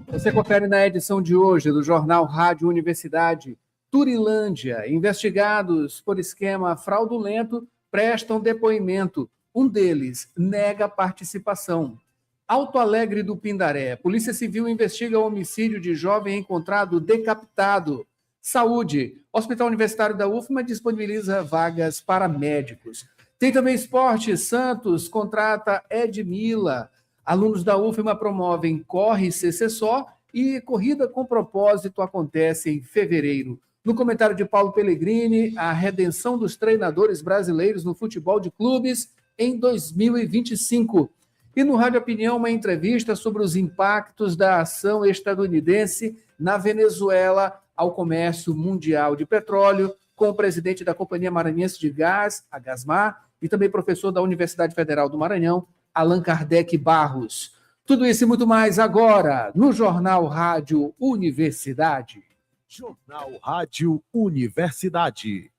Você confere na edição de hoje do Jornal Rádio Universidade. Turilândia, investigados por esquema fraudulento, prestam depoimento. Um deles nega participação. Alto Alegre do Pindaré. Polícia Civil investiga o homicídio de jovem encontrado decapitado. Saúde. Hospital Universitário da UFMA disponibiliza vagas para médicos. Tem também esporte. Santos contrata Edmila. Alunos da UFMA promovem Corre CCSO e Corrida com Propósito acontece em fevereiro. No comentário de Paulo Pellegrini, a redenção dos treinadores brasileiros no futebol de clubes em 2025. E no Rádio Opinião, uma entrevista sobre os impactos da ação estadunidense na Venezuela ao comércio mundial de petróleo, com o presidente da Companhia Maranhense de Gás, a Gasmar, e também professor da Universidade Federal do Maranhão, Allan Kardec Barros. Tudo isso e muito mais agora no Jornal Rádio Universidade. Jornal Rádio Universidade.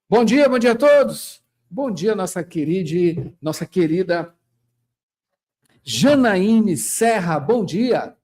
Bom dia a todos. Bom dia, nossa querida Janaíne Serra. Bom dia.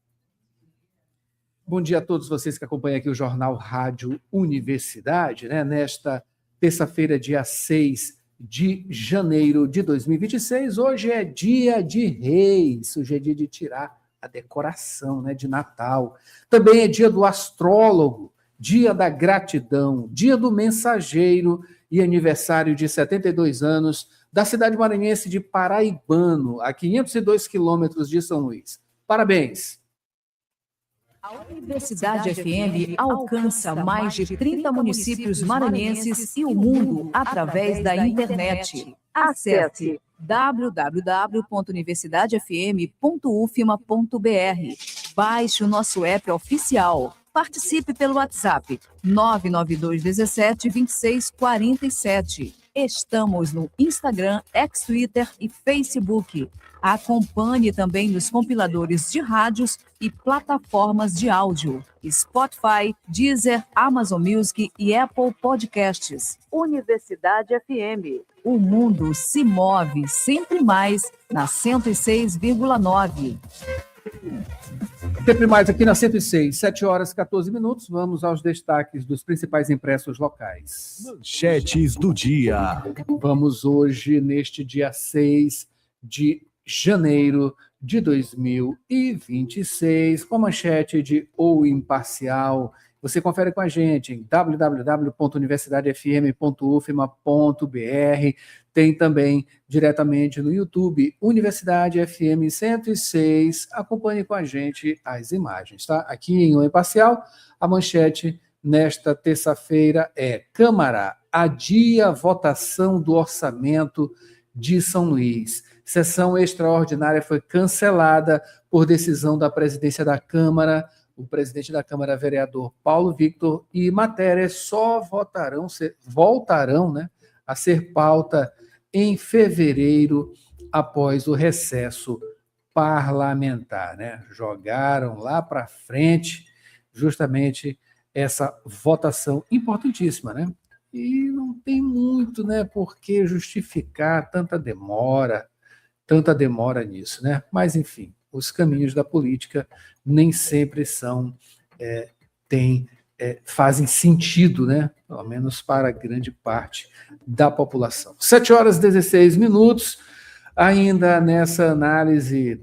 Bom dia a todos vocês que acompanham aqui o Jornal Rádio Universidade, né? Nesta terça-feira, dia 6 de janeiro de 2026. Hoje é dia de Reis. Hoje é dia de tirar a decoração, né, de Natal. Também é dia do astrólogo, dia da gratidão, dia do mensageiro e aniversário de 72 anos da cidade maranhense de Paraibano, a 502 quilômetros de São Luís. Parabéns! A Universidade FM alcança mais de 30 municípios maranhenses e o mundo através da internet. Acesse www.universidadefm.ufma.br. Baixe o nosso app oficial. Participe pelo WhatsApp 992172647. Estamos no Instagram, X-Twitter e Facebook. Acompanhe também nos compiladores de rádios e plataformas de áudio. Spotify, Deezer, Amazon Music e Apple Podcasts. Universidade FM. O mundo se move sempre mais na 106,9. Sempre mais aqui na 106, 7 horas e 14 minutos. Vamos aos destaques dos principais impressos locais. Manchetes do dia. Vamos hoje, neste dia 6 de janeiro de 2026, com a manchete de O Imparcial. Você confere com a gente em www.universidadefm.ufma.br. Tem também diretamente no YouTube, Universidade FM 106. Acompanhe com a gente as imagens, tá? Aqui em O Imparcial, a manchete nesta terça-feira é: Câmara adia votação do orçamento de São Luís. Sessão extraordinária foi cancelada por decisão da presidência da Câmara. O presidente da Câmara, vereador Paulo Victor, e matérias só voltarão, né, a ser pauta em fevereiro, após o recesso parlamentar, né? Jogaram lá para frente justamente essa votação importantíssima, né? E não tem muito, né, por que justificar tanta demora nisso, né? Mas, enfim, os caminhos da política nem sempre fazem sentido, né? Pelo menos para grande parte da população. 7 horas e 16 minutos, ainda nessa análise,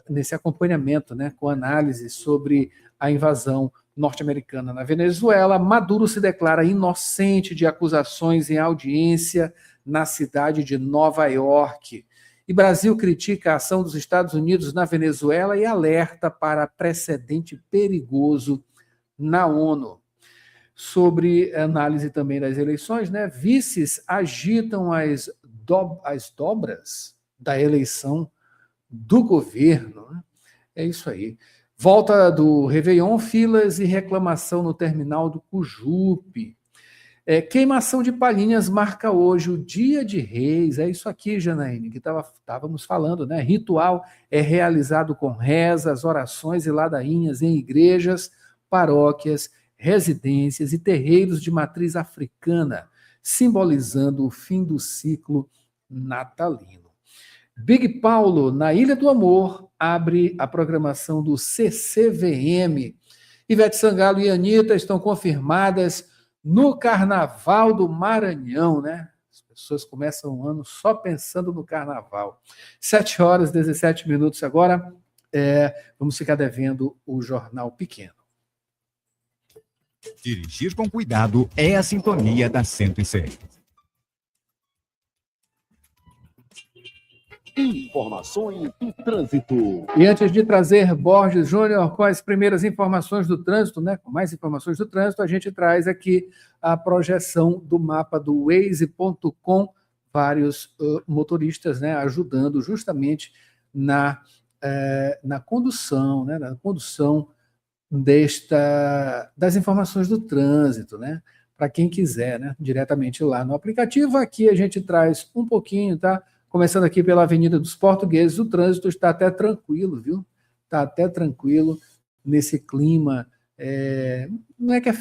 nesse acompanhamento, né, com análise sobre a invasão norte-americana na Venezuela. Maduro se declara inocente de acusações em audiência na cidade de Nova York. E Brasil critica a ação dos Estados Unidos na Venezuela e alerta para precedente perigoso na ONU. Sobre análise também das eleições, né? Vices agitam as dobras da eleição do governo, né? É isso aí. Volta do Réveillon, filas e reclamação no terminal do Cujupe. Queimação de palhinhas marca hoje o Dia de Reis. É isso aqui, Janaíne, que estávamos falando, né? Ritual é realizado com rezas, orações e ladainhas em igrejas, paróquias, residências e terreiros de matriz africana, simbolizando o fim do ciclo natalino. Big Paulo, na Ilha do Amor, abre a programação do CCVM. Ivete Sangalo e Anitta estão confirmadas no Carnaval do Maranhão, né? As pessoas começam o ano só pensando no Carnaval. 7h17 agora. Vamos ficar devendo o Jornal Pequeno. Dirigir com cuidado é a sintonia da 106. Informações do trânsito. E antes de trazer Borges Júnior com as primeiras informações do trânsito, né, com mais informações do trânsito, a gente traz aqui a projeção do mapa do Waze.com, vários motoristas, né, ajudando justamente na condução, né, das informações do trânsito, né, para quem quiser, né, diretamente lá no aplicativo. Aqui a gente traz um pouquinho, tá? Começando aqui pela Avenida dos Portugueses, o trânsito está até tranquilo, viu? Está até tranquilo nesse clima. Não é que é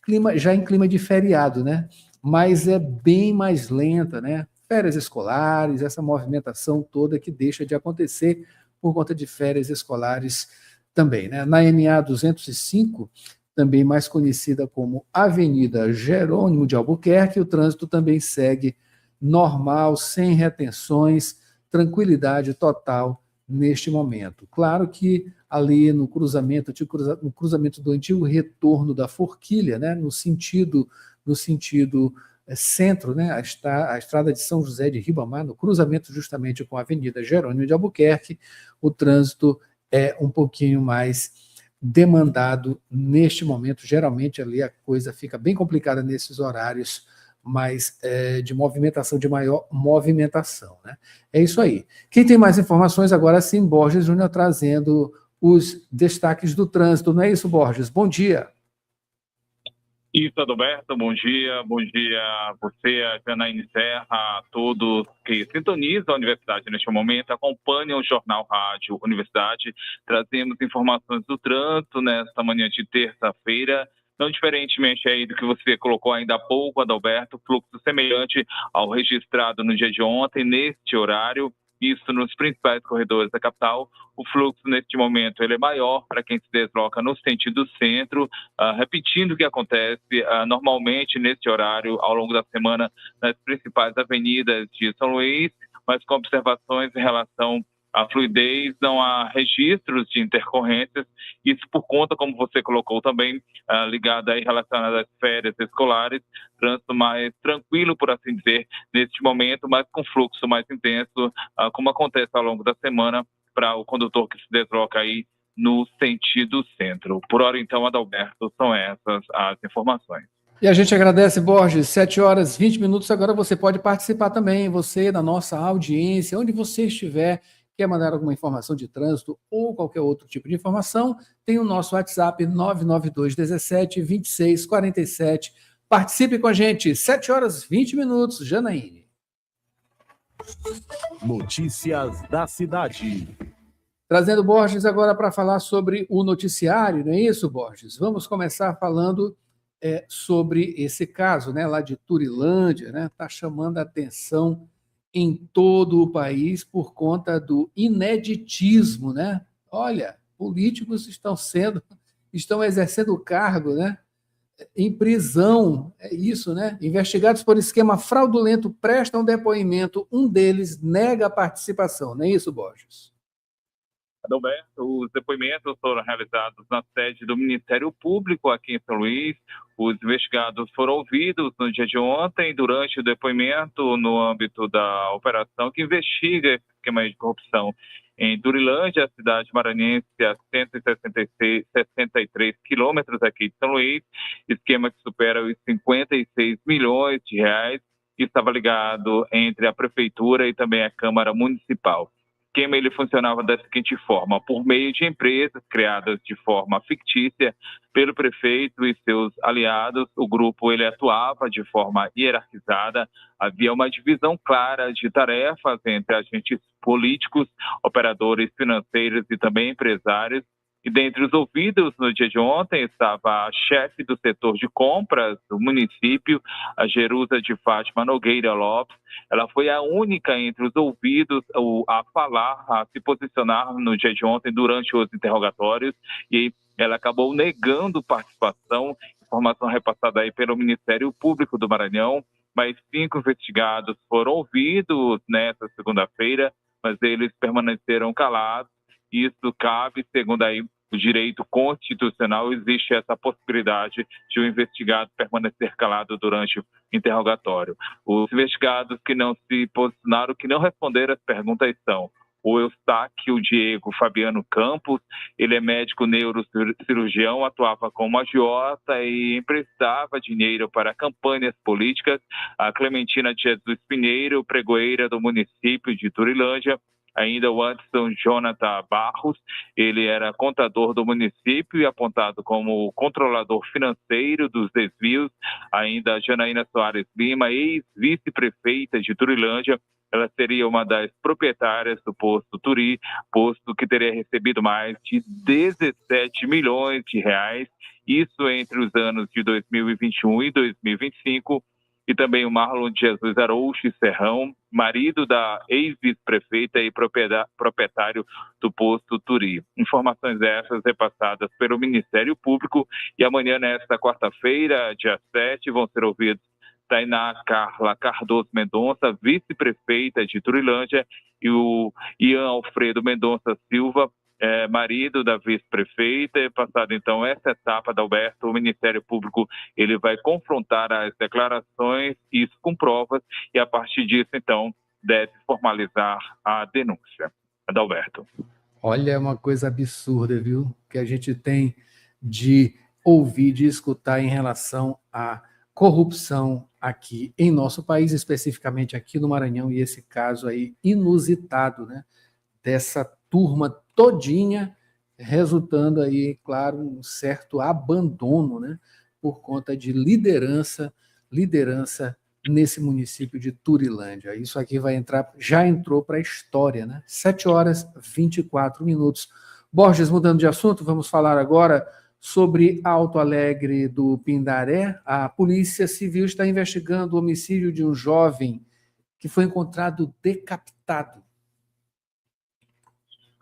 clima, já em clima de feriado, né? Mas é bem mais lenta, né? Férias escolares, essa movimentação toda que deixa de acontecer por conta de férias escolares também, né? Na MA 205, também mais conhecida como Avenida Jerônimo de Albuquerque, o trânsito também segue normal, sem retenções, tranquilidade total neste momento. Claro que ali no cruzamento do antigo retorno da Forquilha, né, no sentido centro, né, a estrada de São José de Ribamar, no cruzamento justamente com a Avenida Jerônimo de Albuquerque, o trânsito é um pouquinho mais demandado neste momento. Geralmente ali a coisa fica bem complicada nesses horários mais de movimentação, de maior movimentação, né? É isso aí. Quem tem mais informações agora sim, Borges Júnior trazendo os destaques do trânsito, não é isso, Borges? Bom dia. Isso, Adalberto, bom dia a você, a Janaíne Serra, a todos que sintonizam a Universidade neste momento, acompanham o Jornal Rádio Universidade. Trazemos informações do trânsito nesta manhã de terça-feira. Não diferentemente aí do que você colocou ainda há pouco, Adalberto, fluxo semelhante ao registrado no dia de ontem, neste horário, isso nos principais corredores da capital. O fluxo, neste momento, ele é maior para quem se desloca no sentido centro, repetindo o que acontece normalmente neste horário, ao longo da semana, nas principais avenidas de São Luís, mas com observações em relação a fluidez, não há registros de intercorrências, isso por conta, como você colocou também, ligado aí relacionado às férias escolares, trânsito mais tranquilo, por assim dizer, neste momento, mas com fluxo mais intenso, como acontece ao longo da semana, para o condutor que se desloca aí no sentido centro. Por hora, então, Adalberto, são essas as informações. E a gente agradece, Borges, 7h20, agora você pode participar também, você, da nossa audiência, onde você estiver, quer mandar alguma informação de trânsito ou qualquer outro tipo de informação, tem o nosso WhatsApp 992 17 26 47. Participe com a gente, 7h20, Janaíne. Notícias da cidade. Trazendo Borges agora para falar sobre o noticiário, não é isso, Borges? Vamos começar falando sobre esse caso, né, lá de Turilândia, né? Está chamando a atenção em todo o país por conta do ineditismo, né? Olha, políticos estão exercendo o cargo, né? Em prisão, é isso, né? Investigados por esquema fraudulento prestam depoimento, um deles nega a participação, não é isso, Borges? Adalberto, os depoimentos foram realizados na sede do Ministério Público aqui em São Luís. Os investigados foram ouvidos no dia de ontem, durante o depoimento no âmbito da operação que investiga esse esquema de corrupção em Turilândia, a cidade maranhense, a 163 quilômetros aqui de São Luís, esquema que supera os 56 milhões de reais, que estava ligado entre a Prefeitura e também a Câmara Municipal. O esquema ele funcionava da seguinte forma: por meio de empresas criadas de forma fictícia pelo prefeito e seus aliados, o grupo ele atuava de forma hierarquizada, havia uma divisão clara de tarefas entre agentes políticos, operadores financeiros e também empresários, E dentre os ouvidos no dia de ontem estava a chefe do setor de compras do município, a Jerusa de Fátima Nogueira Lopes. Ela foi a única entre os ouvidos a falar, a se posicionar no dia de ontem durante os interrogatórios, e ela acabou negando participação, informação repassada aí pelo Ministério Público do Maranhão. Mais 5 investigados foram ouvidos nesta segunda-feira, mas eles permaneceram calados. Isso cabe, segundo aí o direito constitucional, existe essa possibilidade de um investigado permanecer calado durante o interrogatório. Os investigados que não se posicionaram, que não responderam as perguntas são o Eustáquio Diego Fabiano Campos. Ele é médico neurocirurgião, atuava como agiota e emprestava dinheiro para campanhas políticas. A Clementina de Jesus Pinheiro, pregoeira do município de Turilândia. Ainda o Anderson Jonathan Barros, ele era contador do município e apontado como controlador financeiro dos desvios. Ainda a Janaína Soares Lima, ex-vice-prefeita de Turilândia, ela seria uma das proprietárias do posto Turi, posto que teria recebido mais de 17 milhões de reais, isso entre os anos de 2021 e 2025. E também o Marlon de Jesus Arouche Serrão, marido da ex-vice-prefeita e proprietário do posto Turi. Informações essas repassadas pelo Ministério Público. E amanhã, nesta quarta-feira, dia 7, vão ser ouvidos Tainá Carla Cardoso Mendonça, vice-prefeita de Turilândia, e o Ian Alfredo Mendonça Silva, marido da vice-prefeita. Passado então essa etapa, Adalberto, o Ministério Público ele vai confrontar as declarações, isso com provas, e a partir disso então deve formalizar a denúncia. Adalberto. Olha, é uma coisa absurda, viu? Que a gente tem de ouvir, de escutar em relação à corrupção aqui em nosso país, especificamente aqui no Maranhão, e esse caso aí inusitado, né? Dessa turma todinha, resultando aí, claro, um certo abandono, né? Por conta de liderança nesse município de Turilândia. Isso aqui vai entrar, já entrou para a história, né? 7h24. Borges, mudando de assunto, vamos falar agora sobre Alto Alegre do Pindaré. A Polícia Civil está investigando o homicídio de um jovem que foi encontrado decapitado.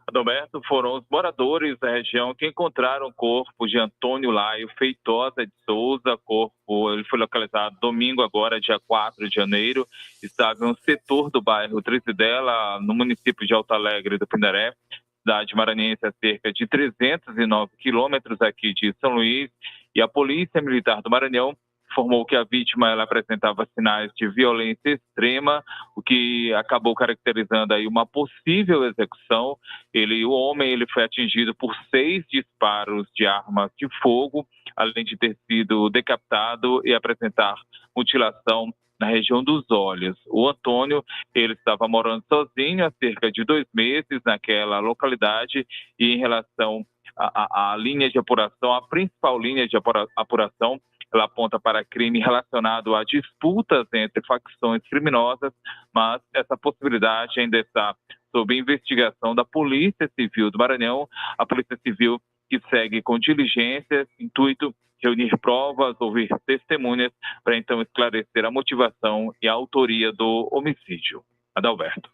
Adalberto, foram os moradores da região que encontraram o corpo de Antônio Laio Feitosa de Souza. O corpo ele foi localizado domingo agora, dia 4 de janeiro. Estava em um setor do bairro Trizidela, no município de Alto Alegre do Pindaré, cidade maranhense a cerca de 309 quilômetros aqui de São Luís. E a Polícia Militar do Maranhão informou que a vítima ela apresentava sinais de violência extrema, o que acabou caracterizando aí uma possível execução. O homem ele foi atingido por 6 disparos de armas de fogo, além de ter sido decapitado e apresentar mutilação na região dos olhos. O Antônio, ele estava morando sozinho há cerca de 2 meses naquela localidade, e em relação à linha de apuração, a principal linha de apuração, ela aponta para crime relacionado a disputas entre facções criminosas, mas essa possibilidade ainda está sob investigação da Polícia Civil do Maranhão. A Polícia Civil que segue com diligência, intuito reunir provas, ouvir testemunhas, para então esclarecer a motivação e a autoria do homicídio. Adalberto.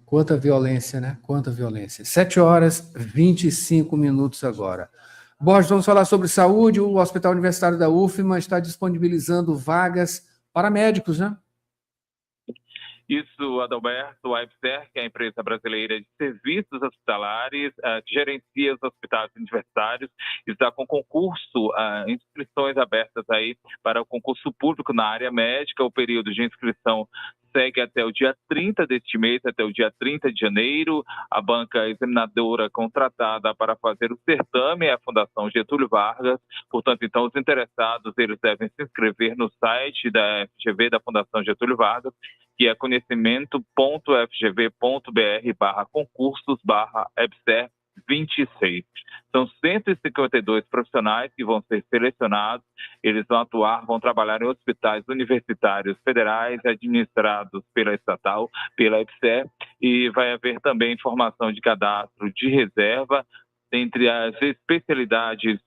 Quanta violência, né? Quanta violência. 7h25 agora. Borges, vamos falar sobre saúde. O Hospital Universitário da UFMA está disponibilizando vagas para médicos, né? Isso, Adalberto. A EBSER, que é a empresa brasileira de serviços hospitalares, que gerencia os hospitais universitários, está com concurso, inscrições abertas aí para o concurso público na área médica. O período de inscrição segue até o dia 30 deste mês, até o dia 30 de janeiro. A banca examinadora contratada para fazer o certame é a Fundação Getúlio Vargas. Portanto, então, os interessados eles devem se inscrever no site da FGV, da Fundação Getúlio Vargas, que é conhecimento.fgv.br/concursos/EBSER26. São 152 profissionais que vão ser selecionados. Eles vão trabalhar em hospitais universitários federais administrados pela estatal, pela EBSER, e vai haver também formação de cadastro de reserva. Dentre as especialidades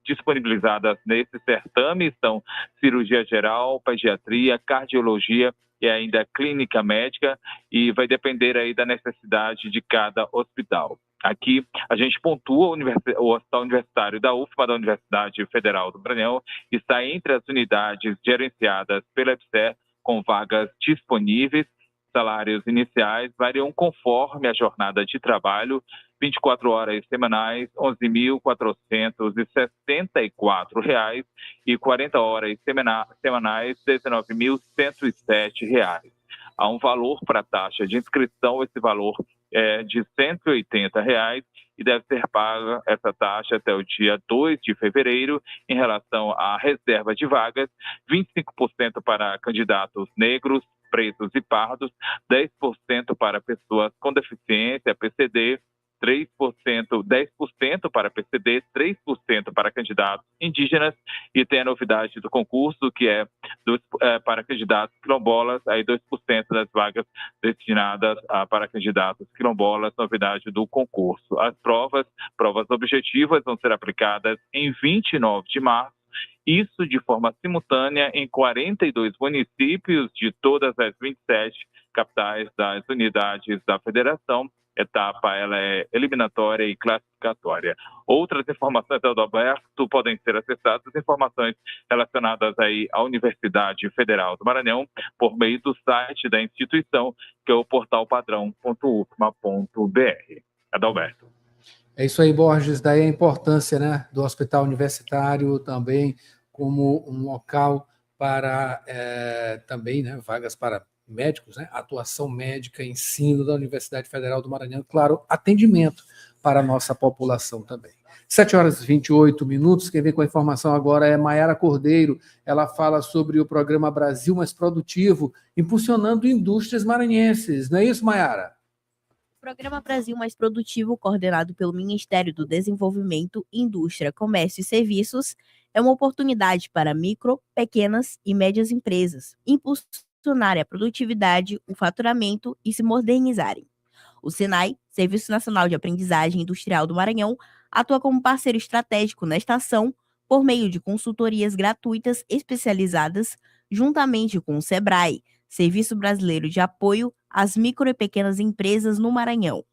disponibilizadas nesse certame estão cirurgia geral, pediatria, cardiologia e ainda clínica médica, e vai depender aí da necessidade de cada hospital. Aqui a gente pontua o Hospital Universitário da UFMA, da Universidade Federal do Maranhão, está entre as unidades gerenciadas pela EBSER com vagas disponíveis. Salários iniciais variam conforme a jornada de trabalho, 24 horas semanais, R$ 11.464 e 40 horas semanais, R$ 19.107. Há um valor para a taxa de inscrição, esse valor é de R$ 180 e deve ser paga essa taxa até o dia 2 de fevereiro. Em relação à reserva de vagas, 25% para candidatos negros, pretos e pardos, 10% para pessoas com deficiência, PCD, 10% para PCD, 3% para candidatos indígenas, e tem a novidade do concurso, que é para candidatos quilombolas, aí 2% das vagas destinadas para candidatos quilombolas, novidade do concurso. As provas objetivas vão ser aplicadas em 29 de março, isso de forma simultânea em 42 municípios de todas as 27 capitais das unidades da federação. Etapa ela é eliminatória e classificatória. Outras informações, Adalberto, podem ser acessadas, informações relacionadas aí à Universidade Federal do Maranhão por meio do site da instituição, que é o portalpadrão.ufma.br. Adalberto. É isso aí, Borges. Daí a importância, né, do hospital universitário também como um local para também, né, vagas para médicos, né, atuação médica, ensino da Universidade Federal do Maranhão, claro, atendimento para a nossa população também. 7h28. Quem vem com a informação agora é Maiara Cordeiro. Ela fala sobre o programa Brasil Mais Produtivo, impulsionando indústrias maranhenses. Não é isso, Maiara? O Programa Brasil Mais Produtivo, coordenado pelo Ministério do Desenvolvimento, Indústria, Comércio e Serviços, é uma oportunidade para micro, pequenas e médias empresas impulsionarem a produtividade, o faturamento e se modernizarem. O SENAI, Serviço Nacional de Aprendizagem Industrial do Maranhão, atua como parceiro estratégico nesta ação por meio de consultorias gratuitas especializadas, juntamente com o SEBRAE, Serviço Brasileiro de Apoio às Micro e Pequenas Empresas no Maranhão.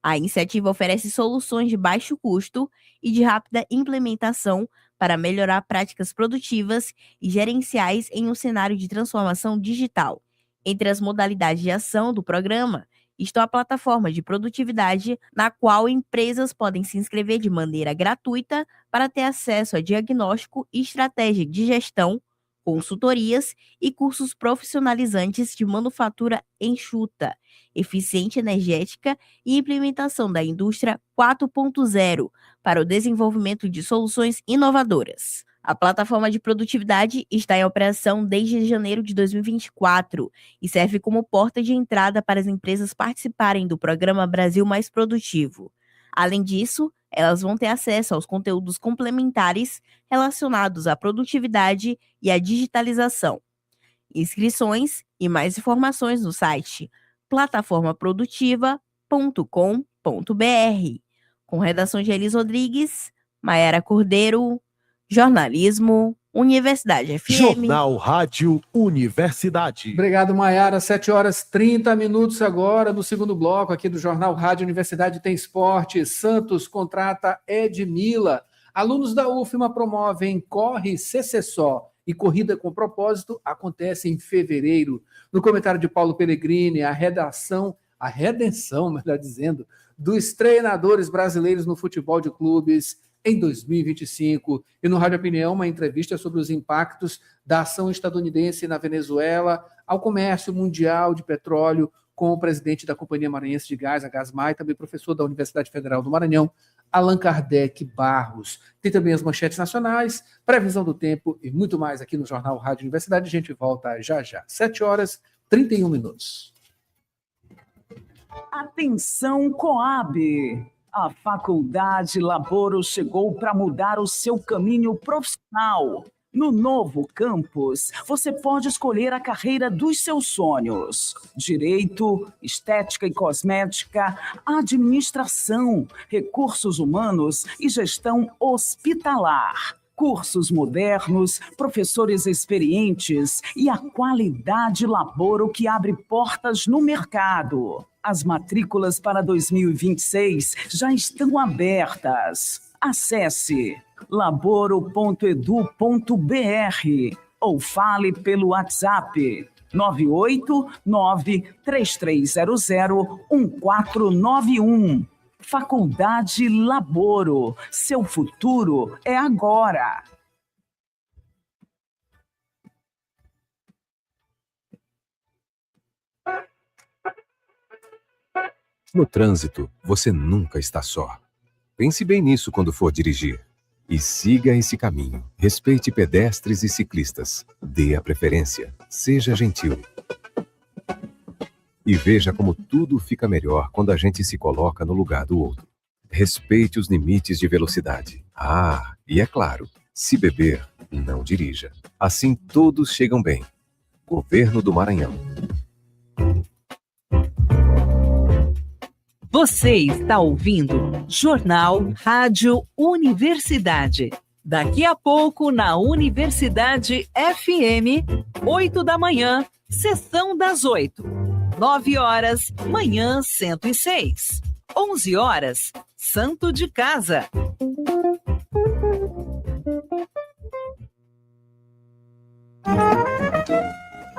A iniciativa oferece soluções de baixo custo e de rápida implementação para melhorar práticas produtivas e gerenciais em um cenário de transformação digital. Entre as modalidades de ação do programa estão a plataforma de produtividade, na qual empresas podem se inscrever de maneira gratuita para ter acesso a diagnóstico e estratégia de gestão, consultorias e cursos profissionalizantes de manufatura enxuta, eficiente energética e implementação da indústria 4.0 para o desenvolvimento de soluções inovadoras. A plataforma de produtividade está em operação desde janeiro de 2024 e serve como porta de entrada para as empresas participarem do Programa Brasil Mais Produtivo. Além disso, elas vão ter acesso aos conteúdos complementares relacionados à produtividade e à digitalização. Inscrições e mais informações no site plataformaprodutiva.com.br. Com redação de Elis Rodrigues, Maiara Cordeiro, Jornalismo, Universidade FM. Jornal Rádio Universidade. Obrigado, Maiara. 7h30 agora, no segundo bloco aqui do Jornal Rádio Universidade tem esporte. Santos contrata Edmila. Alunos da UFMA promovem Corre CCSO e Corrida com Propósito acontece em fevereiro. No comentário de Paulo Pellegrini, a redenção, melhor dizendo, dos treinadores brasileiros no futebol de clubes em 2025. E no Rádio Opinião, uma entrevista sobre os impactos da ação estadunidense na Venezuela ao comércio mundial de petróleo com o presidente da Companhia Maranhense de Gás, a Gasmai, também professor da Universidade Federal do Maranhão, Allan Kardec Barros. Tem também as manchetes nacionais, previsão do tempo e muito mais aqui no Jornal Rádio Universidade. A gente volta já já. 7h31. Atenção, Coab! A Faculdade Laboro chegou para mudar o seu caminho profissional. No novo campus, você pode escolher a carreira dos seus sonhos: direito, estética e cosmética, administração, recursos humanos e gestão hospitalar. Cursos modernos, professores experientes e a qualidade laboro que abre portas no mercado. As matrículas para 2026 já estão abertas. Acesse laboro.edu.br ou fale pelo WhatsApp 989-3300-1491. Faculdade Laboro. Seu futuro é agora. No trânsito, você nunca está só. Pense bem nisso quando for dirigir. E siga esse caminho. Respeite pedestres e ciclistas. Dê a preferência. Seja gentil. E veja como tudo fica melhor quando a gente se coloca no lugar do outro. Respeite os limites de velocidade. Ah, e é claro, se beber, não dirija. Assim todos chegam bem. Governo do Maranhão. Você está ouvindo Jornal Rádio Universidade. Daqui a pouco na Universidade FM, 8 da manhã, sessão das 8. 9 horas, manhã 106. 11 horas, Santo de Casa.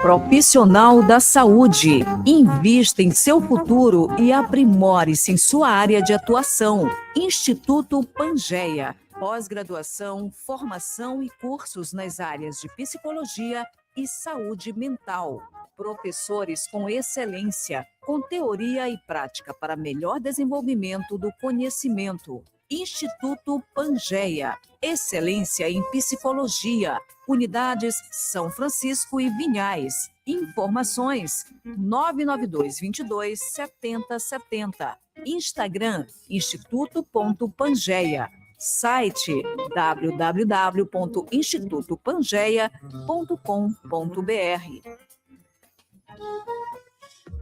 Profissional da saúde. Invista em seu futuro e aprimore-se em sua área de atuação. Instituto Pangeia. Pós-graduação, formação e cursos nas áreas de psicologia e saúde mental. Professores com excelência, com teoria e prática para melhor desenvolvimento do conhecimento. Instituto Pangeia. Excelência em psicologia. Unidades São Francisco e Vinhais. Informações 992227070. Instagram instituto.pangeia. Site www.institutopangeia.com.br.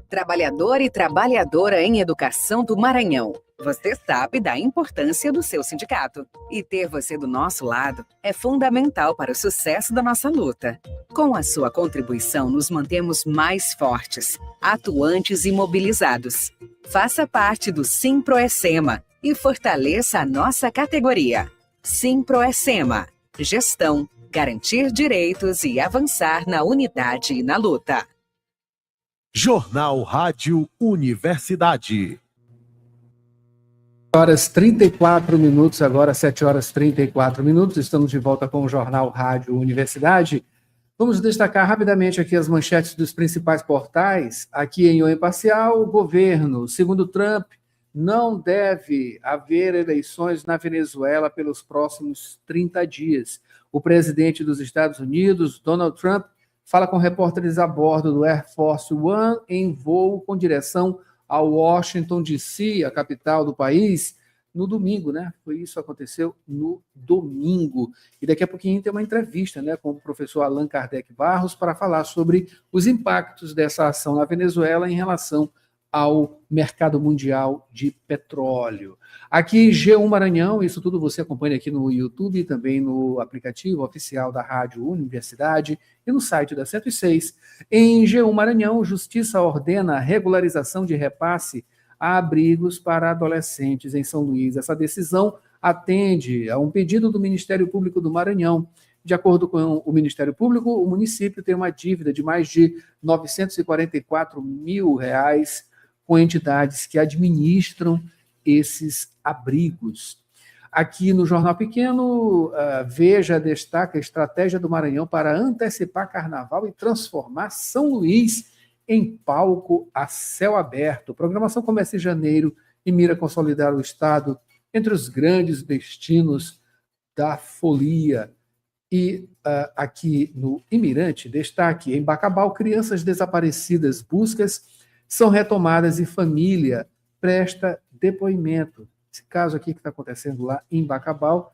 Trabalhador e trabalhadora em educação do Maranhão. Você sabe da importância do seu sindicato. E ter você do nosso lado é fundamental para o sucesso da nossa luta. Com a sua contribuição, nos mantemos mais fortes, atuantes e mobilizados. Faça parte do Simproecema e fortaleça a nossa categoria. Simproecema. Gestão, garantir direitos e avançar na unidade e na luta. Jornal Rádio Universidade. Horas 34 minutos, agora 7 horas 34 minutos. Estamos de volta com o Jornal Rádio Universidade. Vamos destacar rapidamente aqui as manchetes dos principais portais. Aqui em O Imparcial, o governo, segundo Trump, não deve haver eleições na Venezuela pelos próximos 30 dias. O presidente dos Estados Unidos, Donald Trump, fala com repórteres a bordo do Air Force One em voo com direção a Washington, D.C., a capital do país, no domingo, né? Foi isso que aconteceu no domingo. E daqui a pouquinho tem uma entrevista, né, com o professor Allan Kardec Barros para falar sobre os impactos dessa ação na Venezuela em relação ao mercado mundial de petróleo. Aqui, G1 Maranhão, isso tudo você acompanha aqui no YouTube e também no aplicativo oficial da Rádio Universidade e no site da 106. Em G1 Maranhão, Justiça ordena a regularização de repasse a abrigos para adolescentes em São Luís. Essa decisão atende a um pedido do Ministério Público do Maranhão. De acordo com o Ministério Público, o município tem uma dívida de mais de R$ 944 mil com entidades que administram esses abrigos. Aqui no Jornal Pequeno, Veja destaca a estratégia do Maranhão para antecipar Carnaval e transformar São Luís em palco a céu aberto. A programação começa em janeiro e mira consolidar o estado entre os grandes destinos da folia. E aqui no Imirante, destaque em Bacabal, crianças desaparecidas, buscas são retomadas e família presta depoimento. Esse caso aqui que está acontecendo lá em Bacabal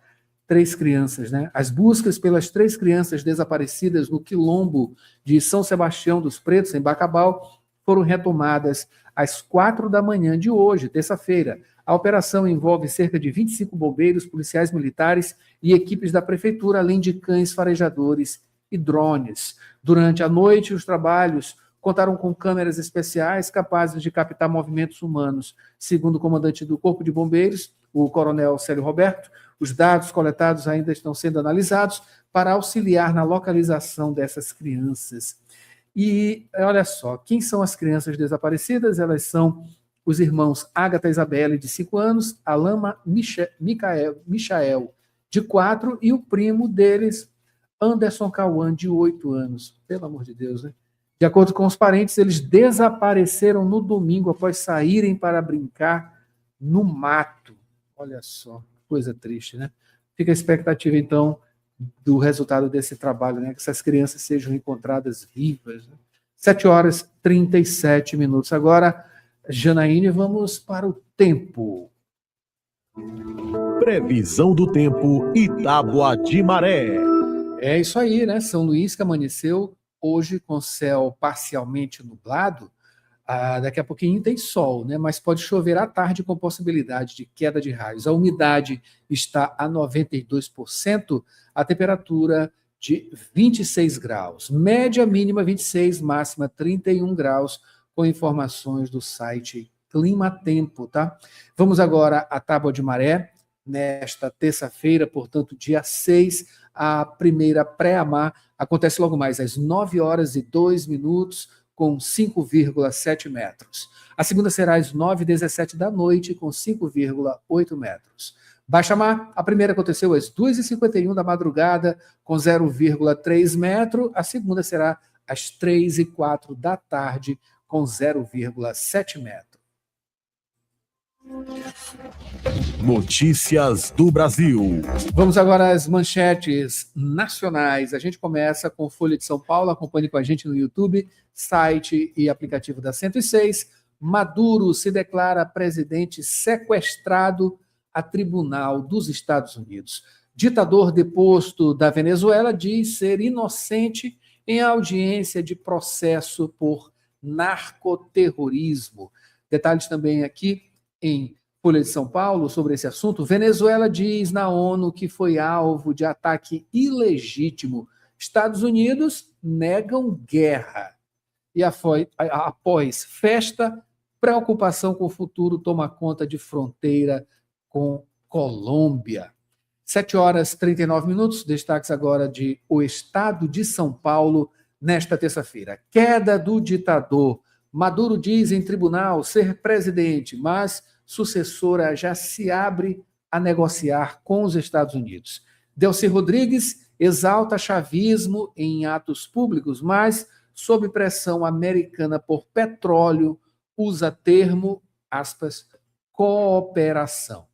3 crianças, né? As buscas pelas 3 crianças desaparecidas no quilombo de São Sebastião dos Pretos, em Bacabal, foram retomadas às 4 da manhã de hoje, terça-feira. A operação envolve cerca de 25 bombeiros, policiais militares e equipes da prefeitura, além de cães farejadores e drones. Durante a noite, os trabalhos contaram com câmeras especiais capazes de captar movimentos humanos. Segundo o comandante do Corpo de Bombeiros, o coronel Célio Roberto, os dados coletados ainda estão sendo analisados para auxiliar na localização dessas crianças. E olha só, quem são as crianças desaparecidas? Elas são os irmãos Ágata Isabelle, de 5 anos, Alama Michael, de 4, e o primo deles, Anderson Cauã, de 8 anos. Pelo amor de Deus, né? De acordo com os parentes, eles desapareceram no domingo após saírem para brincar no mato. Olha só, coisa triste, né? Fica a expectativa, então, do resultado desse trabalho, né? Que essas crianças sejam encontradas vivas. Né? 7h37. Agora, Janaíne, vamos para o tempo. Previsão do tempo e tábua de maré. É isso aí, né? São Luís, que amanheceu hoje com céu parcialmente nublado. Daqui a pouquinho tem sol, né? Mas pode chover à tarde com possibilidade de queda de raios. A umidade está a 92%, a temperatura de 26 graus. Média mínima 26, máxima 31 graus, com informações do site Clima Tempo, tá? Vamos agora à tábua de maré. Nesta terça-feira, portanto, dia 6, a primeira pré-amar acontece logo mais às 9h02, com 5,7 metros. A segunda será às 9h17 da noite, com 5,8 metros. Baixa-mar, a primeira aconteceu às 2h51 da madrugada, com 0,3 metro. A segunda será às 3h04 da tarde, com 0,7 metro. Notícias do Brasil. Vamos agora às manchetes nacionais. A gente começa com Folha de São Paulo. Acompanhe com a gente no YouTube, site e aplicativo da 106. Maduro se declara presidente sequestrado a tribunal dos Estados Unidos. Ditador deposto da Venezuela diz ser inocente em audiência de processo por narcoterrorismo. Detalhes também aqui em Folha de São Paulo sobre esse assunto. Venezuela diz na ONU que foi alvo de ataque ilegítimo. Estados Unidos negam guerra. E após festa, preocupação com o futuro toma conta de fronteira com Colômbia. 7h39. Destaques agora de O Estado de São Paulo nesta terça-feira. Queda do ditador. Maduro diz em tribunal ser presidente, mas sucessora já se abre a negociar com os Estados Unidos. Delcy Rodrigues exalta chavismo em atos públicos, mas, sob pressão americana por petróleo, usa termo, aspas, cooperação.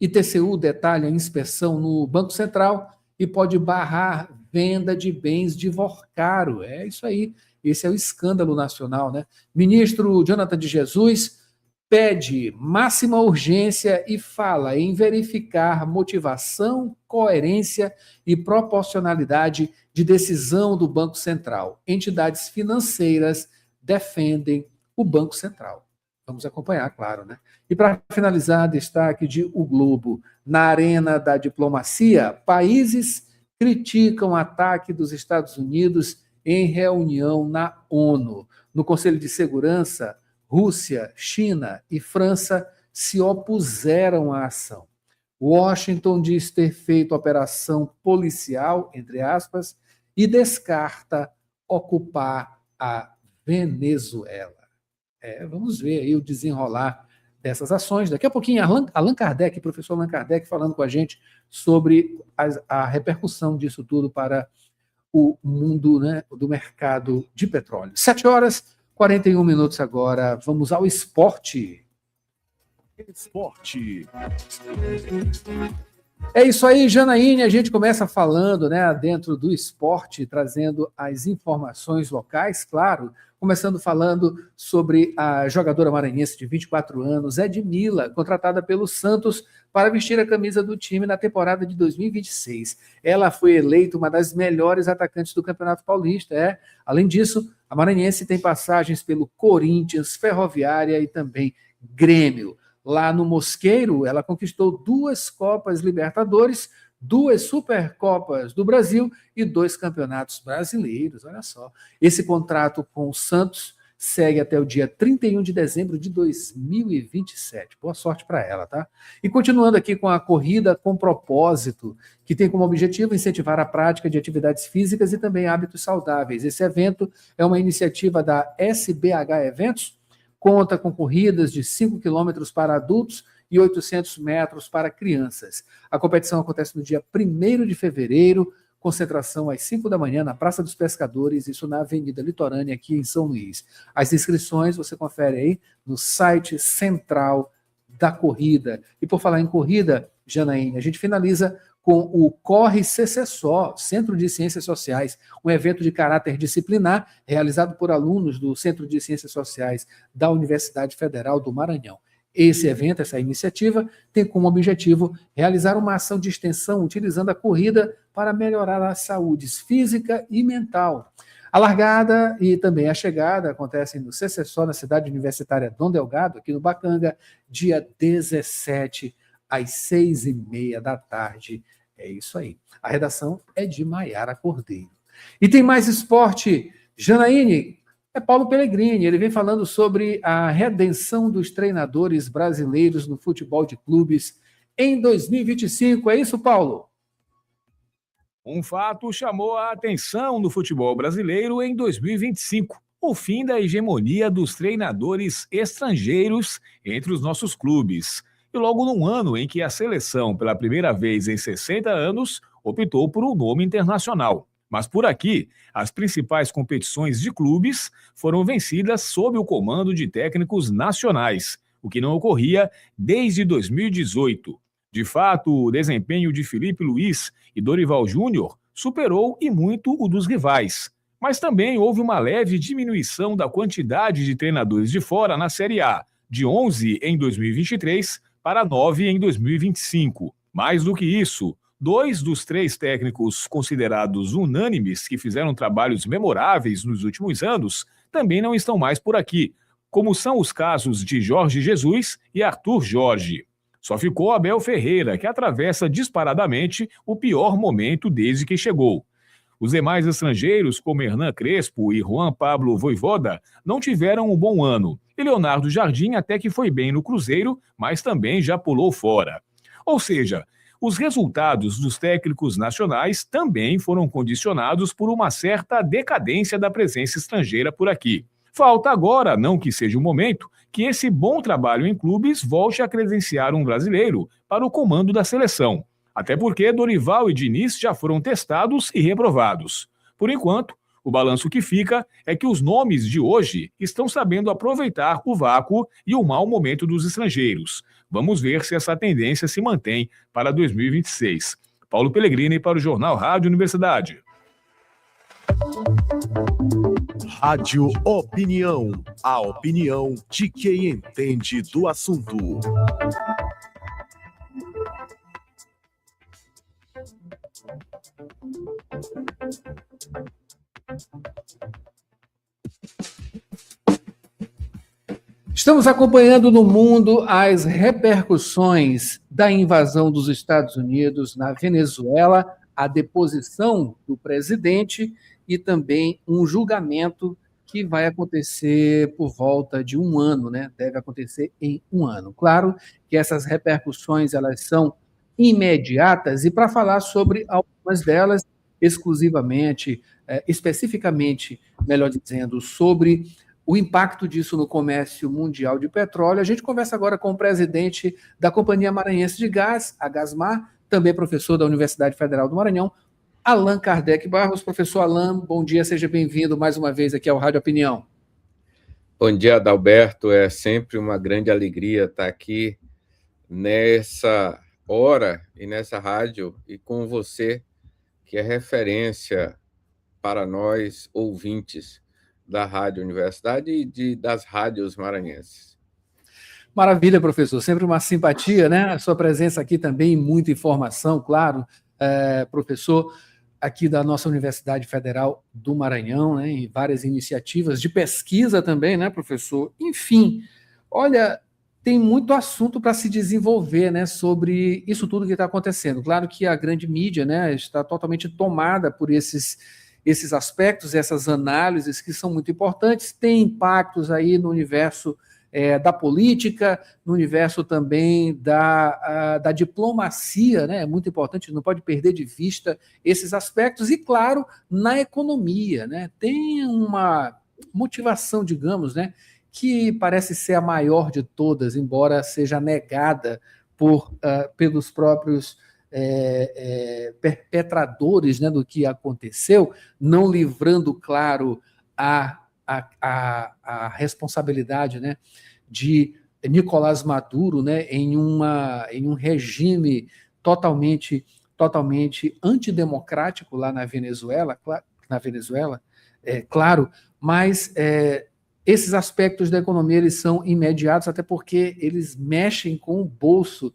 E TCU detalha a inspeção no Banco Central e pode barrar venda de bens de Vorcaro. É isso aí, esse é o escândalo nacional, né? Ministro Jonathan de Jesus pede máxima urgência e fala em verificar motivação, coerência e proporcionalidade de decisão do Banco Central. Entidades financeiras defendem o Banco Central. Vamos acompanhar, claro, né? E para finalizar, destaque de O Globo. Na arena da diplomacia, países criticam o ataque dos Estados Unidos em reunião na ONU. No Conselho de Segurança, Rússia, China e França se opuseram à ação. Washington diz ter feito operação policial, entre aspas, e descarta ocupar a Venezuela. Vamos ver aí o desenrolar dessas ações. Daqui a pouquinho, Allan Kardec, professor Allan Kardec, falando com a gente sobre a repercussão disso tudo para o mundo, né, do mercado de petróleo. 7h41 agora. Vamos ao esporte. Esporte. É isso aí, Janaíne. A gente começa falando, né, dentro do esporte, trazendo as informações locais, claro. Começando falando sobre a jogadora maranhense de 24 anos, Edmila, contratada pelo Santos para vestir a camisa do time na temporada de 2026. Ela foi eleita uma das melhores atacantes do Campeonato Paulista. Além disso, a maranhense tem passagens pelo Corinthians, Ferroviária e também Grêmio. Lá no Mosqueiro, ela conquistou 2 Copas Libertadores, 2 Supercopas do Brasil e 2 campeonatos brasileiros. Olha só. Esse contrato com o Santos segue até o dia 31 de dezembro de 2027. Boa sorte para ela, tá? E continuando aqui com a Corrida com Propósito, que tem como objetivo incentivar a prática de atividades físicas e também hábitos saudáveis. Esse evento é uma iniciativa da SBH Eventos, conta com corridas de 5 quilômetros para adultos e 800 metros para crianças. A competição acontece no dia 1º de fevereiro, concentração às 5 da manhã na Praça dos Pescadores, isso na Avenida Litorânea, aqui em São Luís. As inscrições você confere aí no site central da corrida. E por falar em corrida, Janaíne, a gente finaliza com o Corre CCSO, Centro de Ciências Sociais, um evento de caráter disciplinar realizado por alunos do Centro de Ciências Sociais da Universidade Federal do Maranhão. Esse evento, essa iniciativa, tem como objetivo realizar uma ação de extensão utilizando a corrida para melhorar a saúde física e mental. A largada e também a chegada acontecem no CCSO, na cidade universitária Dom Delgado, aqui no Bacanga, dia 17, às 6h30 da tarde. É isso aí. A redação é de Maiara Cordeiro. E tem mais esporte. Janaíne, é Paulo Pellegrini. Ele vem falando sobre a redenção dos treinadores brasileiros no futebol de clubes em 2025. É isso, Paulo? Um fato chamou a atenção no futebol brasileiro em 2025. O fim da hegemonia dos treinadores estrangeiros entre os nossos clubes. E logo num ano em que a seleção, pela primeira vez em 60 anos, optou por um nome internacional. Mas por aqui, as principais competições de clubes foram vencidas sob o comando de técnicos nacionais, o que não ocorria desde 2018. De fato, o desempenho de Felipe Luiz e Dorival Júnior superou e muito o dos rivais. Mas também houve uma leve diminuição da quantidade de treinadores de fora na Série A, de 11 em 2023 para 9 em 2025. Mais do que isso, 2 dos 3 técnicos considerados unânimes que fizeram trabalhos memoráveis nos últimos anos também não estão mais por aqui, como são os casos de Jorge Jesus e Arthur Jorge. Só ficou Abel Ferreira, que atravessa disparadamente o pior momento desde que chegou. Os demais estrangeiros, como Hernan Crespo e Juan Pablo Vojvoda, não tiveram um bom ano. E Leonardo Jardim até que foi bem no Cruzeiro, mas também já pulou fora. Ou seja, os resultados dos técnicos nacionais também foram condicionados por uma certa decadência da presença estrangeira por aqui. Falta agora, não que seja o momento, que esse bom trabalho em clubes volte a credenciar um brasileiro para o comando da seleção. Até porque Dorival e Diniz já foram testados e reprovados. Por enquanto, o balanço que fica é que os nomes de hoje estão sabendo aproveitar o vácuo e o mau momento dos estrangeiros. Vamos ver se essa tendência se mantém para 2026. Paulo Pellegrini para o Jornal Rádio Universidade. Rádio Opinião. A opinião de quem entende do assunto. Estamos acompanhando no mundo as repercussões da invasão dos Estados Unidos na Venezuela, a deposição do presidente e também um julgamento que vai acontecer por volta de um ano, né? Deve acontecer em um ano. Claro que essas repercussões elas são imediatas e para falar sobre algumas delas exclusivamente, especificamente, melhor dizendo, sobre o impacto disso no comércio mundial de petróleo. A gente conversa agora com o presidente da Companhia Maranhense de Gás, a Gasmar, também professor da Universidade Federal do Maranhão, Allan Kardec Barros. Professor Allan, bom dia, seja bem-vindo mais uma vez aqui ao Rádio Opinião. Bom dia, Adalberto. É sempre uma grande alegria estar aqui nessa hora e nessa rádio e com você, que é referência para nós, ouvintes da Rádio Universidade e das rádios maranhenses. Maravilha, professor. Sempre uma simpatia, né? A sua presença aqui também, muita informação, claro, professor, aqui da nossa Universidade Federal do Maranhão, né? E várias iniciativas de pesquisa também, né, professor? Enfim, olha, tem muito assunto para se desenvolver, né, sobre isso tudo que está acontecendo. Claro que a grande mídia, né, está totalmente tomada por esses aspectos, essas análises que são muito importantes, tem impactos aí no universo da política, no universo também da diplomacia, né? É muito importante, não pode perder de vista esses aspectos, e, claro, na economia, né? Tem uma motivação, digamos, né, que parece ser a maior de todas, embora seja negada pelos próprios perpetradores, né, do que aconteceu, não livrando, claro, a responsabilidade, né, de Nicolás Maduro, né, em um regime totalmente antidemocrático lá na Venezuela, claro, mas esses aspectos da economia eles são imediatos, até porque eles mexem com o bolso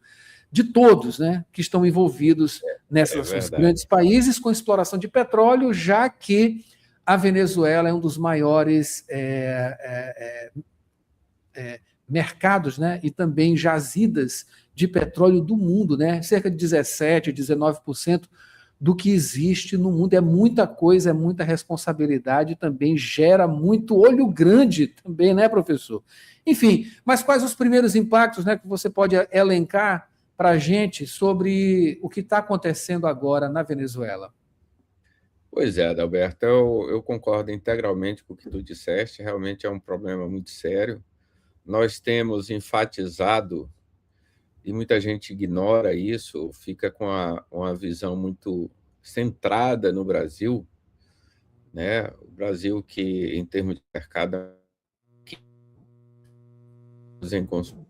de todos, né, que estão envolvidos nesses grandes países com exploração de petróleo, já que a Venezuela é um dos maiores mercados, né, e também jazidas de petróleo do mundo, né, cerca de 17%, 19% do que existe no mundo. É muita coisa, é muita responsabilidade, também gera muito olho grande também, né, professor? Enfim, mas quais os primeiros impactos, né, que você pode elencar para a gente sobre o que está acontecendo agora na Venezuela? Pois é, Adalberto, eu concordo integralmente com o que tu disseste, realmente é um problema muito sério. Nós temos enfatizado, e muita gente ignora isso, fica com uma visão muito centrada no Brasil, né? O Brasil que, em termos de mercado, em consumo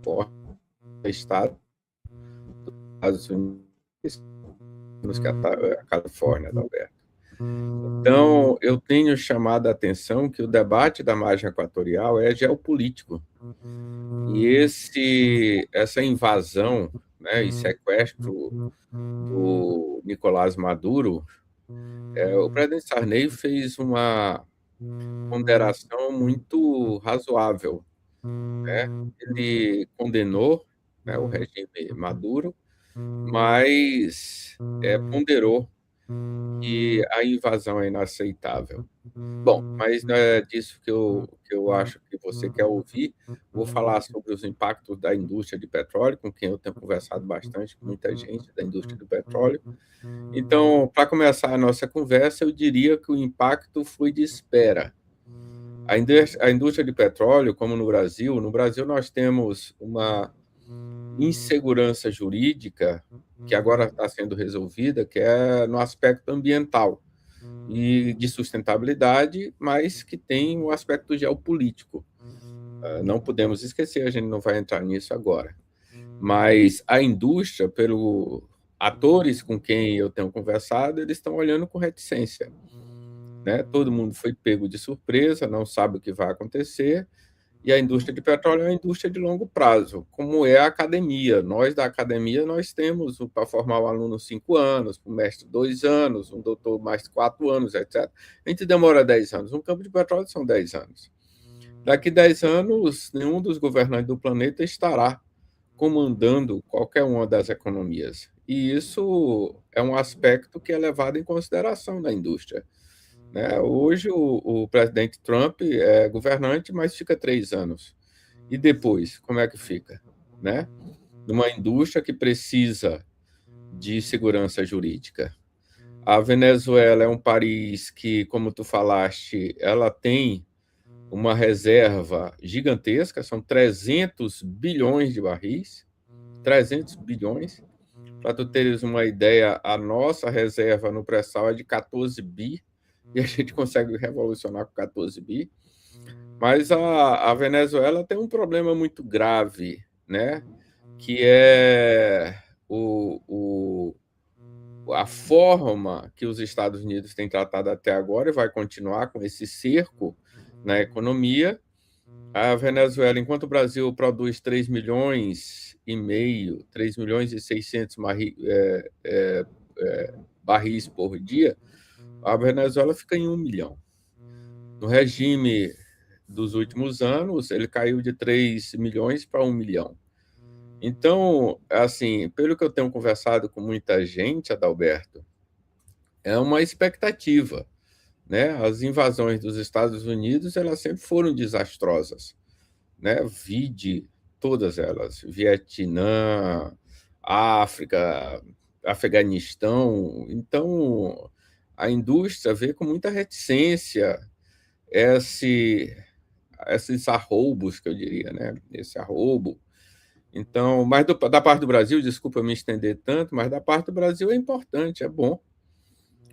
forte, Estado dos Estados Unidos, que a Califórnia, Adalberto. Então, eu tenho chamado a atenção que o debate da margem equatorial é geopolítico. E essa invasão, né, e sequestro do Nicolás Maduro, o presidente Sarney fez uma ponderação muito razoável, né? Ele condenou, né, o regime Maduro, mas ponderou que a invasão é inaceitável. Bom, mas não é disso que eu acho que você quer ouvir. Vou falar sobre os impactos da indústria de petróleo, com quem eu tenho conversado bastante, com muita gente da indústria do petróleo. Então, para começar a nossa conversa, eu diria que o impacto foi de espera. A indústria de petróleo, como no Brasil nós temos uma insegurança jurídica que agora está sendo resolvida, que é no aspecto ambiental e de sustentabilidade, mas que tem um aspecto geopolítico. Não podemos esquecer, a gente não vai entrar nisso agora. Mas a indústria, pelos atores com quem eu tenho conversado, eles estão olhando com reticência, né? Todo mundo foi pego de surpresa, não sabe o que vai acontecer, e a indústria de petróleo é uma indústria de longo prazo, como é a academia. Nós, da academia, nós temos para formar um aluno 5 anos, para o mestre 2 anos, um doutor mais 4 anos, etc. A gente demora 10 anos. Um campo de petróleo são 10 anos. Daqui 10 anos, nenhum dos governantes do planeta estará comandando qualquer uma das economias. E isso é um aspecto que é levado em consideração na indústria, né? Hoje, o presidente Trump é governante, mas fica 3 anos. E depois, como é que fica, né? Numa indústria que precisa de segurança jurídica. A Venezuela é um país que, como tu falaste, ela tem uma reserva gigantesca, são 300 bilhões de barris, 300 bilhões. Para tu teres uma ideia, a nossa reserva no pré-sal é de 14 bi, e a gente consegue revolucionar com 14 bi. Mas a Venezuela tem um problema muito grave, né? que é a forma que os Estados Unidos têm tratado até agora e vai continuar com esse cerco na economia. A Venezuela, enquanto o Brasil produz 3 milhões e meio, 3 milhões e 600 barris por dia, a Venezuela fica em 1 milhão. No regime dos últimos anos, ele caiu de 3 milhões para 1 milhão. Então, assim, pelo que eu tenho conversado com muita gente, Adalberto, é uma expectativa, né? As invasões dos Estados Unidos, elas sempre foram desastrosas, né? Vide todas elas, Vietnã, África, Afeganistão. Então, a indústria vê com muita reticência esses arroubos, que eu diria, né? Esse arroubo. Então, mas da parte do Brasil, desculpa eu me estender tanto, mas da parte do Brasil é importante, é bom,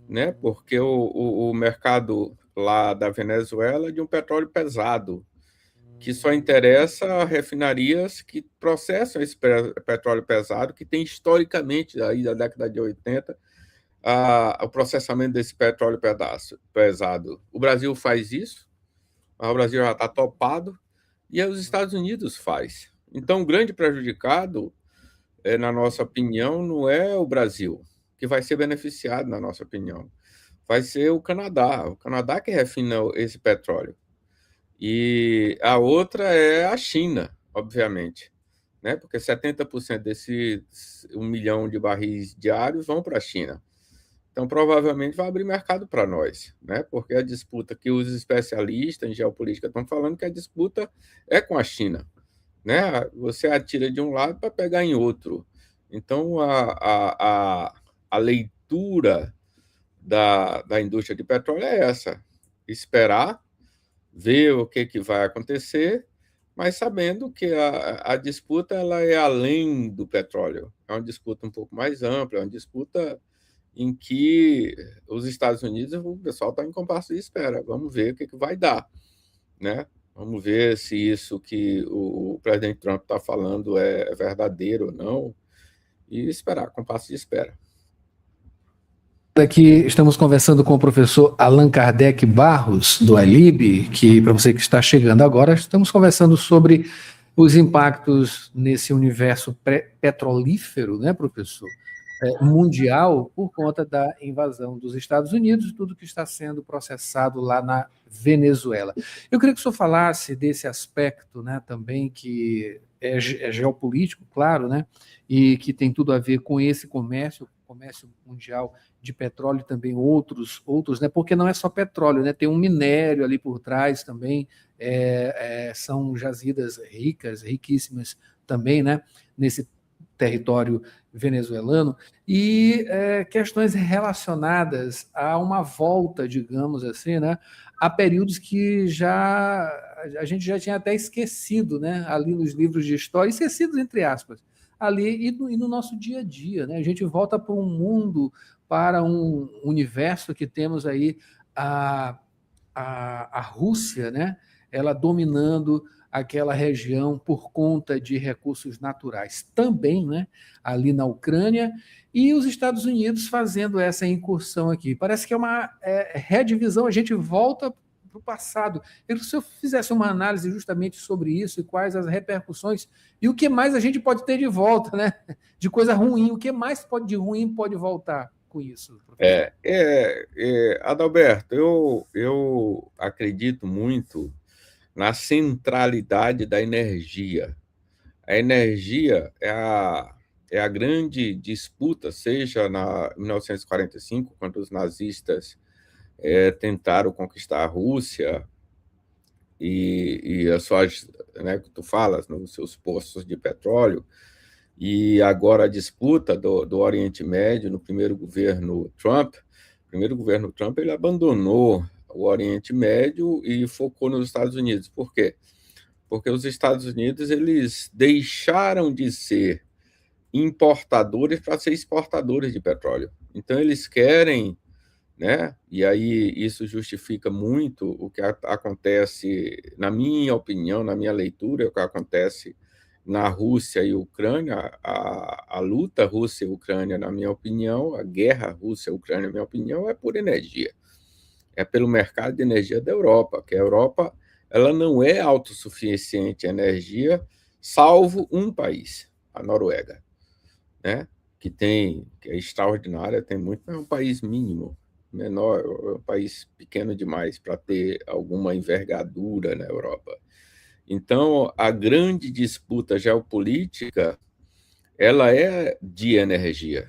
né? Porque o mercado lá da Venezuela é de um petróleo pesado, que só interessa a refinarias que processam esse petróleo pesado, que tem historicamente, aí da década de 80, o processamento desse petróleo pesado. O Brasil faz isso, o Brasil já está topado, e aí os Estados Unidos faz. Então, o grande prejudicado, na nossa opinião, não é o Brasil, que vai ser beneficiado, na nossa opinião. Vai ser o Canadá que refina esse petróleo. E a outra é a China, obviamente, né? Porque 70% desses 1 milhão de barris diários vão para a China. Então, provavelmente, vai abrir mercado para nós, né? Porque a disputa que os especialistas em geopolítica estão falando que a disputa é com a China, né? Você atira de um lado para pegar em outro. Então, a leitura da indústria de petróleo é essa: esperar, ver o que vai acontecer, mas sabendo que a disputa ela é além do petróleo. É uma disputa um pouco mais ampla, é uma disputa em que os Estados Unidos, o pessoal está em compasso de espera. Vamos ver o que vai dar, né? Vamos ver se isso que o presidente Trump está falando é verdadeiro ou não, e esperar, compasso de espera. Aqui estamos conversando com o professor Allan Kardec Barros, do ALIB, que, para você que está chegando agora, estamos conversando sobre os impactos nesse universo petrolífero, né, professor? Mundial, por conta da invasão dos Estados Unidos, tudo que está sendo processado lá na Venezuela. Eu queria que o senhor falasse desse aspecto, né, também, que é geopolítico, claro, né, e que tem tudo a ver com esse comércio mundial de petróleo e também outros, né, porque não é só petróleo, né, tem um minério ali por trás também, são jazidas riquíssimas também, né, nesse território venezuelano, e questões relacionadas a uma volta, digamos assim, né, a períodos que a gente já tinha até esquecido, né, ali nos livros de história, esquecidos entre aspas, ali e no nosso dia a dia, né, a gente volta para um mundo, para um universo que temos aí a Rússia, né, ela dominando aquela região por conta de recursos naturais também, né, ali na Ucrânia, e os Estados Unidos fazendo essa incursão aqui. Parece que é uma redivisão, a gente volta para o passado. Eu queria que o senhor fizesse uma análise justamente sobre isso e quais as repercussões e o que mais a gente pode ter de volta, né, de coisa ruim, o que mais de ruim pode voltar com isso? Adalberto, eu acredito muito na centralidade da energia. A energia é a grande disputa, seja em 1945, quando os nazistas tentaram conquistar a Rússia e as suas, né, que tu falas, nos seus poços de petróleo, e agora a disputa do Oriente Médio no primeiro governo Trump. O primeiro governo Trump ele abandonou o Oriente Médio e focou nos Estados Unidos. Por quê? Porque os Estados Unidos eles deixaram de ser importadores para ser exportadores de petróleo. Então, eles querem, né? E aí isso justifica muito o que acontece, na minha opinião, na minha leitura, o que acontece na Rússia e Ucrânia, a luta Rússia e Ucrânia, na minha opinião, a guerra Rússia-Ucrânia, na minha opinião, é por energia. É pelo mercado de energia da Europa, que a Europa ela não é autossuficiente em energia, salvo um país, a Noruega, né? Que é extraordinária, tem muito, mas é um país mínimo, menor, é um país pequeno demais para ter alguma envergadura na Europa. Então, a grande disputa geopolítica, ela é de energia.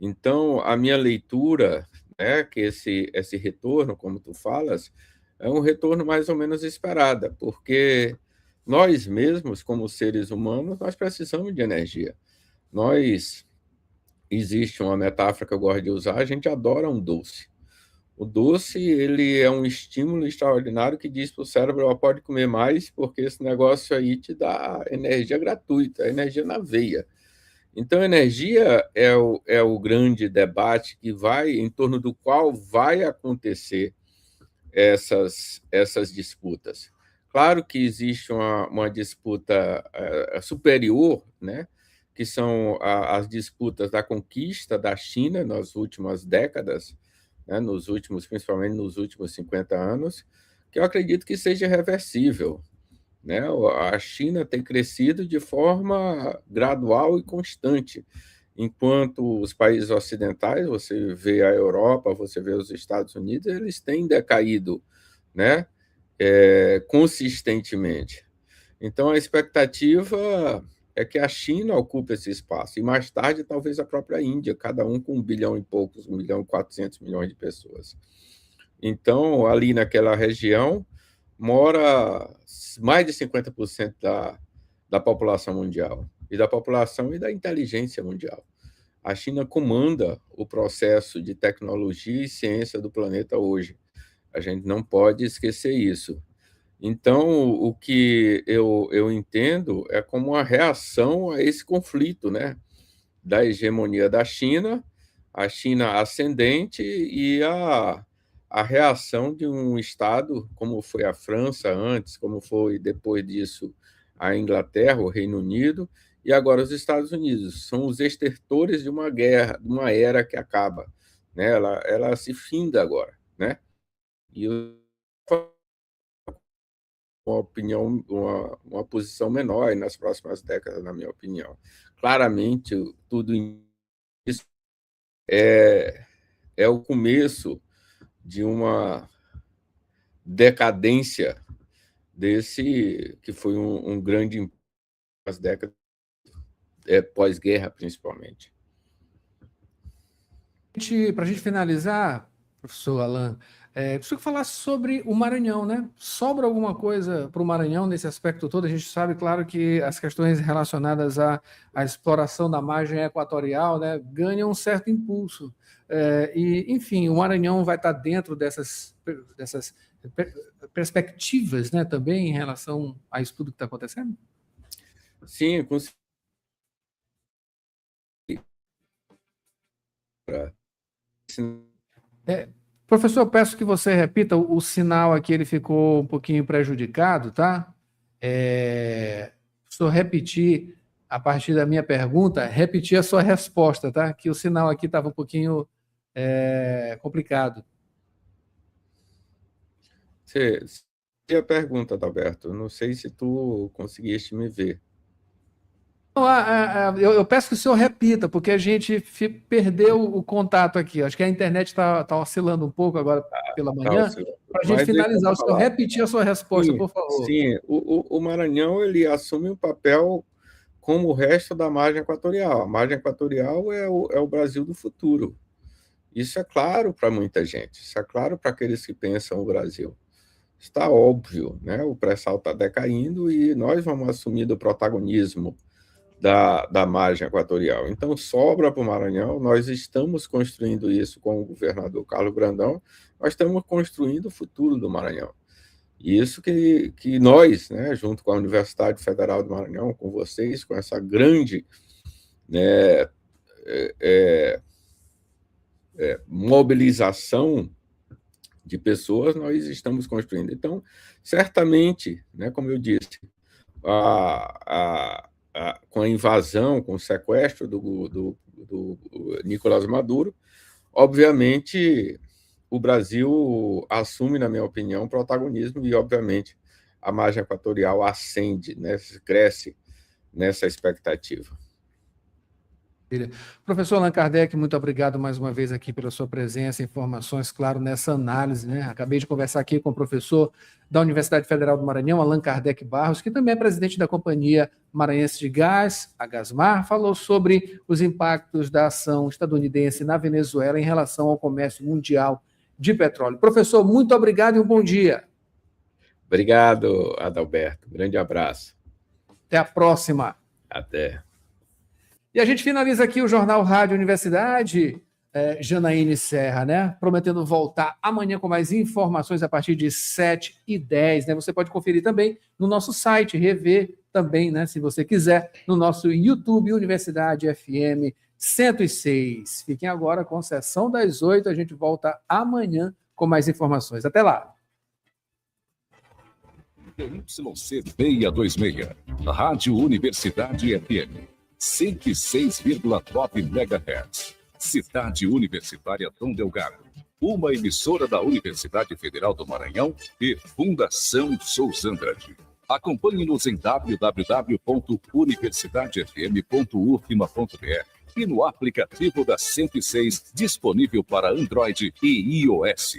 Então, a minha leitura, né, que esse retorno, como tu falas, é um retorno mais ou menos esperado, porque nós mesmos, como seres humanos, nós precisamos de energia. Existe uma metáfora que eu gosto de usar, a gente adora um doce. O doce, ele é um estímulo extraordinário que diz para o cérebro, ó, pode comer mais, porque esse negócio aí te dá energia gratuita, energia na veia. Então, energia é o grande debate em torno do qual vai acontecer essas disputas. Claro que existe uma disputa superior, né, que são as disputas da conquista da China nas últimas décadas, né, principalmente nos últimos 50 anos, que eu acredito que seja reversível, né? A China tem crescido de forma gradual e constante, enquanto os países ocidentais, você vê a Europa, você vê os Estados Unidos, eles têm decaído, né, consistentemente. Então, a expectativa é que a China ocupe esse espaço, e mais tarde, talvez a própria Índia, cada um com 1 bilhão e poucos, 1 bilhão e 400 milhões de pessoas. Então, ali naquela região, mora mais de 50% da população mundial, e da população e da inteligência mundial. A China comanda o processo de tecnologia e ciência do planeta hoje. A gente não pode esquecer isso. Então, o que eu entendo é como uma reação a esse conflito, né, da hegemonia da China, a China ascendente e a reação de um Estado, como foi a França antes, como foi depois disso a Inglaterra, o Reino Unido, e agora os Estados Unidos. São os estertores de uma guerra, de uma era que acaba, né? Ela se finda agora, né? E uma opinião, uma posição menor nas próximas décadas, na minha opinião. Claramente, tudo isso é o começo de uma decadência desse que foi um grande as décadas pós-guerra, principalmente. Para a gente finalizar, professor Alain, preciso falar sobre o Maranhão, né? Sobra alguma coisa para o Maranhão nesse aspecto todo? A gente sabe, claro, que as questões relacionadas à exploração da margem equatorial, né, ganham um certo impulso. Enfim, o Maranhão vai estar dentro dessas perspectivas, né, também em relação a isso tudo que está acontecendo? Sim, com professor, eu peço que você repita, o sinal aqui ele ficou um pouquinho prejudicado, tá? Se eu repetir a partir da minha pergunta, repetir a sua resposta, tá? Que o sinal aqui estava um pouquinho complicado. A pergunta, Adalberto, não sei se tu conseguiste me ver. Eu peço que o senhor repita, porque a gente perdeu o contato aqui. Acho que a internet está oscilando um pouco agora pela manhã. Para a gente finalizar, o senhor repetir a sua resposta, por favor. Sim, o Maranhão ele assume um papel como o resto da margem equatorial. A margem equatorial é o Brasil do futuro. Isso é claro para muita gente, isso é claro para aqueles que pensam o Brasil. Está óbvio, né? O pré-sal está decaindo e nós vamos assumir o protagonismo da margem equatorial. Então, sobra para o Maranhão, nós estamos construindo isso com o governador Carlos Brandão, nós estamos construindo o futuro do Maranhão. E isso que nós, né, junto com a Universidade Federal do Maranhão, com vocês, com essa grande, né, mobilização de pessoas, nós estamos construindo. Então, certamente, né, como eu disse, com a invasão, com o sequestro do Nicolás Maduro, obviamente o Brasil assume, na minha opinião, protagonismo e, obviamente, a margem equatorial ascende, né, cresce nessa expectativa. Professor Allan Kardec, muito obrigado mais uma vez aqui pela sua presença, informações, claro, nessa análise, né? Acabei de conversar aqui com o professor da Universidade Federal do Maranhão, Allan Kardec Barros, que também é presidente da Companhia Maranhense de Gás, a Gasmar, falou sobre os impactos da ação estadunidense na Venezuela em relação ao comércio mundial de petróleo. Professor, muito obrigado e um bom dia. Obrigado, Adalberto. Grande abraço. Até a próxima. Até. E a gente finaliza aqui o Jornal Rádio Universidade, Janaíne Serra, né? Prometendo voltar amanhã com mais informações a partir de 7h10, né? Você pode conferir também no nosso site, rever também, né? Se você quiser, no nosso YouTube, Universidade FM 106. Fiquem agora com Sessão das 8h. A gente volta amanhã com mais informações. Até lá. YC 626, Rádio Universidade FM. 106,9 MHz. Cidade Universitária Dom Delgado. Uma emissora da Universidade Federal do Maranhão e Fundação Souza Andrade. Acompanhe-nos em www.universidadefm.ufma.br e no aplicativo da 106, disponível para Android e iOS.